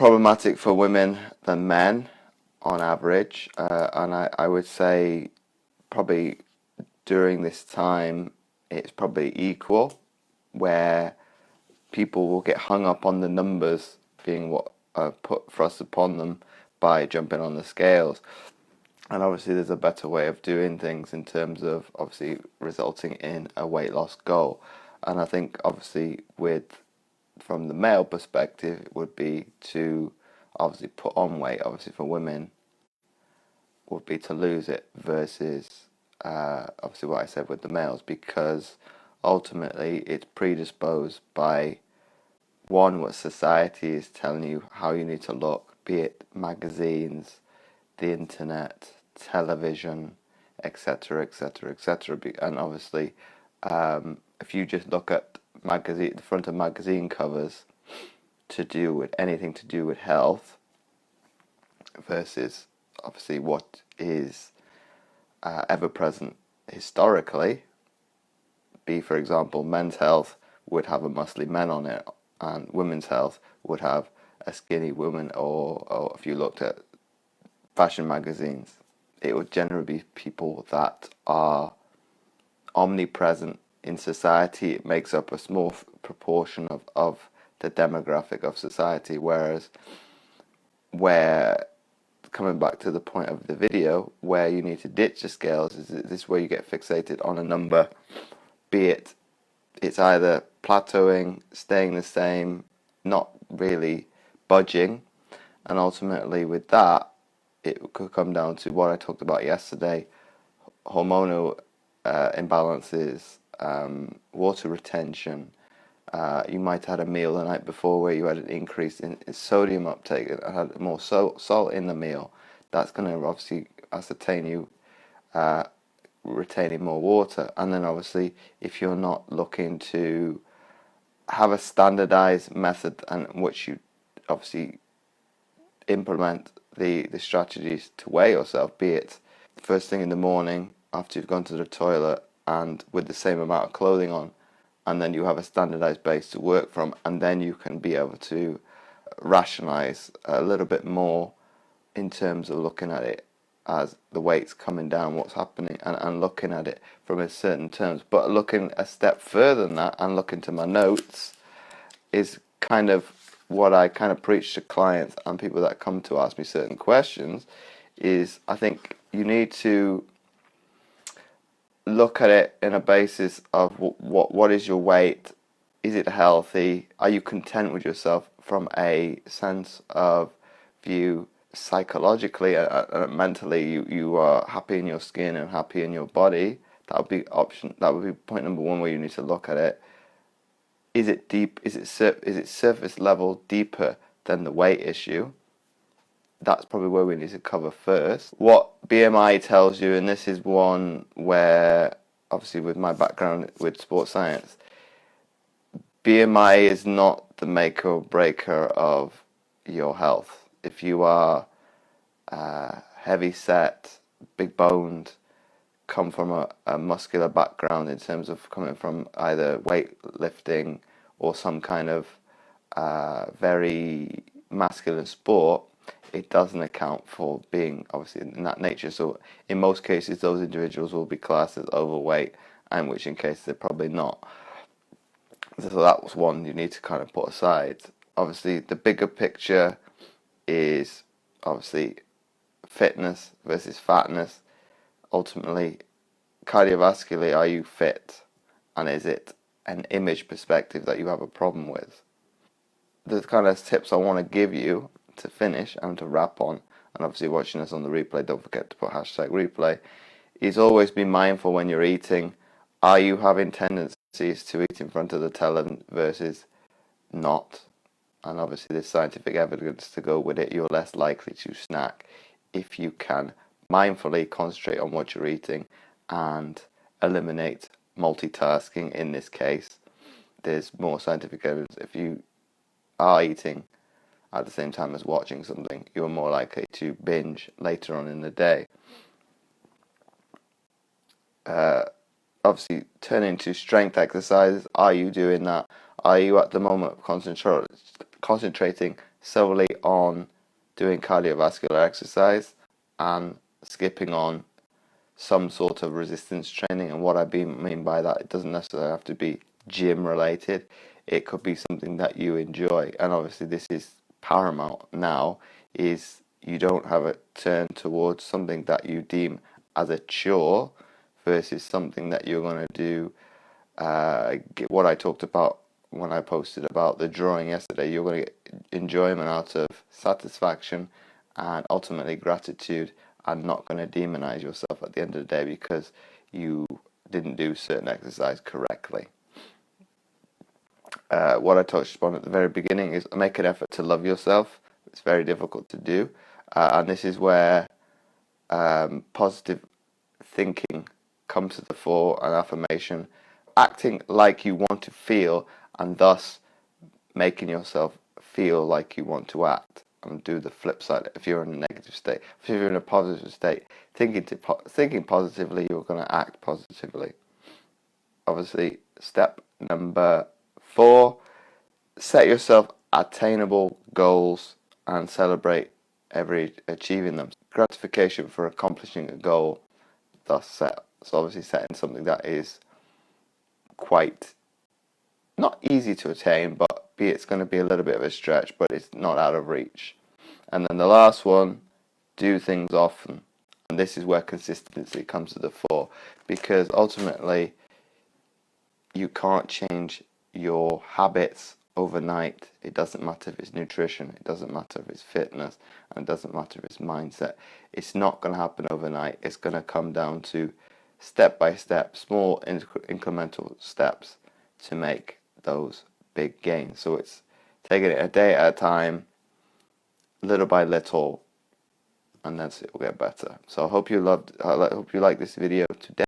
problematic for women than men on average, and I would say probably during this time it's probably equal, where people will get hung up on the numbers being what are put thrust upon them by jumping on the scales. And obviously there's a better way of doing things in terms of obviously resulting in a weight loss goal. And I think obviously from the male perspective, it would be to obviously put on weight. Obviously for women would be to lose it, versus obviously what I said with the males, because ultimately it's predisposed by one, what society is telling you how you need to look, be it magazines, the internet, television, etc., etc., etc. And obviously, if you just look at the front of magazine covers to do with anything to do with health, versus obviously what is ever present historically, be for example, men's health would have a muscly man on it, and women's health would have a skinny woman, or if you looked at fashion magazines, it would generally be people that are omnipresent in society. It makes up a small proportion of the demographic of society, whereas coming back to the point of the video, where you need to ditch the scales, is this where you get fixated on a number, be it it's either plateauing, staying the same, not really budging, and ultimately with that, it could come down to what I talked about yesterday: hormonal imbalances, water retention. You might have had a meal the night before where you had an increase in sodium uptake and had more salt in the meal. That's going to obviously ascertain you retaining more water. And then obviously, if you're not looking to have a standardized method and which you obviously implement the strategies to weigh yourself, be it first thing in the morning after you've gone to the toilet and with the same amount of clothing on, and then you have a standardized base to work from, and then you can be able to rationalize a little bit more in terms of looking at it as the weight's coming down, what's happening, and looking at it from a certain terms. But looking a step further than that and looking to my notes is kind of what I kind of preach to clients and people that come to ask me certain questions. Is I think you need to look at it in a basis of what is your weight, is it healthy, are you content with yourself from a sense of view, psychologically and mentally, you are happy in your skin and happy in your body. That would be point number one, where you need to look at it. Is it deep? Is it surface level, deeper than the weight issue? That's probably where we need to cover first. What BMI tells you, and this is one where, obviously with my background with sports science, BMI is not the maker or breaker of your health. If you are heavy set, big boned, come from a muscular background in terms of coming from either weightlifting or some kind of very masculine sport, it doesn't account for being obviously in that nature. So in most cases, those individuals will be classed as overweight, and which in case they're probably not. So that was one you need to kind of put aside. Obviously, the bigger picture is obviously fitness versus fatness. Ultimately, cardiovascularly, are you fit? And is it an image perspective that you have a problem with? The kind of tips I want to give you to finish and to wrap on, and obviously watching us on the replay, don't forget to put #replay, is always be mindful when you're eating. Are you having tendencies to eat in front of the television versus not? And obviously there's scientific evidence to go with it. You're less likely to snack if you can mindfully concentrate on what you're eating and eliminate multitasking. In this case, there's more scientific evidence. If you are eating at the same time as watching something, you're more likely to binge later on in the day. Obviously, turning to strength exercises. Are you doing that? Are you at the moment concentrating solely on doing cardiovascular exercise and skipping on some sort of resistance training. And what I mean by that, it doesn't necessarily have to be gym related. It could be something that you enjoy. And obviously this is paramount now, is you don't have a turn towards something that you deem as a chore versus something that you're going to do. What I talked about when I posted about the drawing yesterday, you're going to get enjoyment out of satisfaction and ultimately gratitude, and not going to demonize yourself at the end of the day because you didn't do certain exercise correctly. What I touched upon at the very beginning is make an effort to love yourself. It's very difficult to do, and this is where positive thinking comes to the fore, and affirmation, acting like you want to feel, and thus making yourself feel like you want to act. And do the flip side. If you're in a negative state, if you're in a positive state, thinking positively, you're going to act positively. Obviously, step number 4, set yourself attainable goals and celebrate every achieving them. Gratification for accomplishing a goal, thus set. So obviously setting something that is quite not easy to attain, but it's going to be a little bit of a stretch, but it's not out of reach. And then the last one, do things often. And this is where consistency comes to the fore, because ultimately you can't change your habits overnight. It doesn't matter if it's nutrition, it doesn't matter if it's fitness, and it doesn't matter if it's mindset. It's not going to happen overnight. It's going to come down to step by step, small incremental steps to make those big gains. So it's taking it a day at a time, little by little, and then it will get better. So I hope you liked this video today.